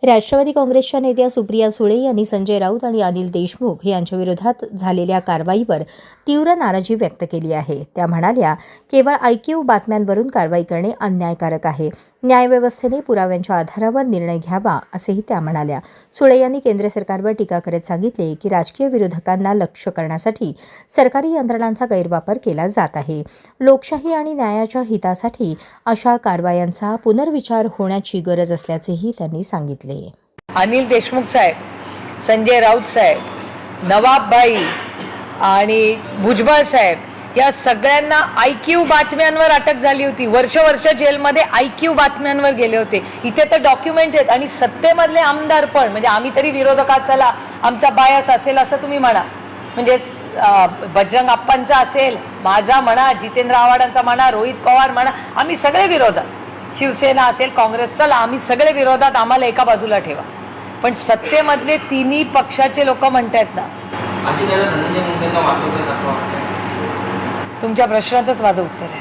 राष्ट्रवादी काँग्रेसच्या नेत्या सुप्रिया सुळे यांनी संजय राऊत आणि अनिल देशमुख यांच्या विरोधात झालेल्या कारवाईवर तीव्र नाराजी व्यक्त केली आहे. त्या म्हणाल्या, केवळ ऐकीव बातम्यांवरून कारवाई करणे अन्यायकारक आहे. न्यायव्यवस्थेने पुराव्यांच्या आधारावर निर्णय घ्यावा, असेही त्या म्हणाल्या. सुळे यांनी केंद्र सरकारवर टीका करत सांगितले की राजकीय विरोधकांना लक्ष्य करण्यासाठी सरकारी यंत्रणांचा गैरवापर केला जात आहे. लोकशाही आणि न्यायाच्या हितासाठी अशा कारवायांचा पुनर्विचार होण्याची गरज असल्याचेही त्यांनी सांगितले. अनिल देशमुख साहेब, संजय राऊत साहेब, नवाबभाई आणि भुजबळ साहेब या सगळ्यांना आयक्यू बातम्यांवर अटक झाली होती. वर्ष जेलमध्ये आयक्यू बातम्यांवर गेले होते. इथे तर डॉक्युमेंट आहेत. आणि सत्तेमधले आमदार पण, म्हणजे आम्ही तरी विरोधकात चला आमचा बायस असेल असं तुम्ही म्हणा, म्हणजे बजरंग अप्पांचा असेल, माझा म्हणा, जितेंद्र आव्हाडांचा म्हणा, रोहित पवार म्हणा, आम्ही सगळे विरोधात, शिवसेना असेल, काँग्रेस, चला आम्ही सगळे विरोधात, आम्हाला एका बाजूला ठेवा. पण सत्तेमधले तिन्ही पक्षाचे लोक म्हणतायत ना, तुमच्या प्रश्नातच माझं उत्तर आहे.